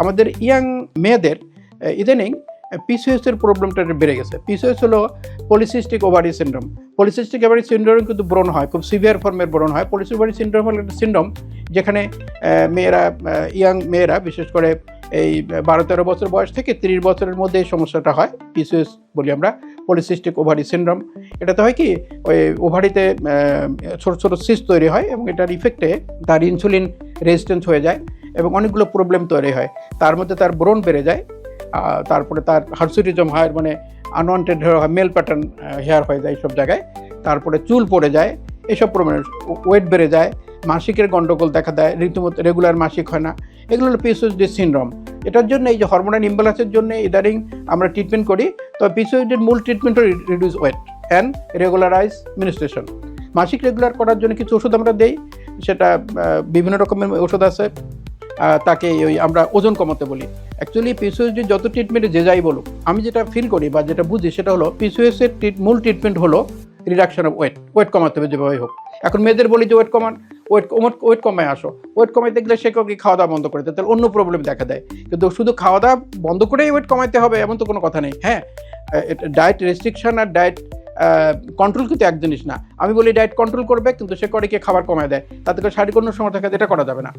আমাদের ইয়াং মেয়েদের ইদানিং পিসিওএসের প্রবলেমটা বেড়ে গেছে। পিসিওএস হলো polycystic ovary syndrome. Polycystic ovary syndrome কিন্তু ব্রণ হয়, খুব সিভিয়ার ফর্মের ব্রণ হয়। পলিসিস্টিক ওভারি সিন্ড্রোম হলো একটা সিন্ড্রোম যেখানে মেয়েরা, ইয়াং মেয়েরা বিশেষ করে এই 12-13 বছর বয়স থেকে 30 বছরের মধ্যে এই সমস্যাটা হয়। পিসিওএস বলি আমরা, পলিসিস্টিক ওভারি সিন্ড্রোম। এটাতে হয় কি, ওই ওভারিতে ছোট ছোট সিস্ট তৈরি হয় এবং এটার ইফেক্টে তার ইনসুলিন রেজিস্ট্যান্স হয়ে যায় এবং অনেকগুলো প্রবলেম তৈরি হয়। তার মধ্যে তার ব্রণ বেড়ে যায়, তারপরে তার হার্সুটিজম হয়, মানে আনওয়ান্টেড মেল প্যাটার্ন হেয়ার হয়ে যায় এইসব জায়গায়। তারপরে চুল পড়ে যায়, এইসব প্রবলেম, ওয়েট বেড়ে যায়, মাসিকের গণ্ডগোল দেখা দেয়, রীতিমতো রেগুলার মাসিক হয় না। এগুলো হলো পিসিওএস সিনড্রোম। এটার জন্য এই যে হরমোনাল ইমব্যালেন্সের জন্য ইদানিং আমরা ট্রিটমেন্ট করি। তবে পিসিওএসের মূল ট্রিটমেন্ট হলো reduce weight and regularize menstruation. মাসিক রেগুলার করার জন্য কিছু ওষুধ আমরা দেই, সেটা বিভিন্ন রকমের ওষুধ আছে। তাকে ওই আমরা ওজন কমাতে বলি। অ্যাকচুয়ালি পিসিওএস যত ট্রিটমেন্টে যে যাই বলুক, আমি যেটা ফিল করি বা যেটা বুঝি সেটা হলো পিসিওএসের মূল ট্রিটমেন্ট হলো রিডাকশন অফ ওয়েট কমাতে হবে যেভাবে হোক। এখন মেয়েদের বলি যে ওয়েট কমান, ওয়েট কমায় আসো। ওয়েট কমাইতে গেলে সে কি খাওয়া দাওয়া বন্ধ করে দেয়, তাহলে অন্য প্রবলেম দেখা দেয়। কিন্তু শুধু খাওয়া দাওয়া বন্ধ করেই ওয়েট কমাইতে হবে এমন তো কোনো কথা নেই। হ্যাঁ, ডায়েট রেস্ট্রিকশন আর ডায়েট কন্ট্রোল কিন্তু এক জিনিস না। আমি বলি ডায়েট কন্ট্রোল করবে, কিন্তু সে করে কি খাবার কমায় দেয়, তাতে করে শারীরিক অন্য সমস্যা থাকে, এটা করা যাবে না।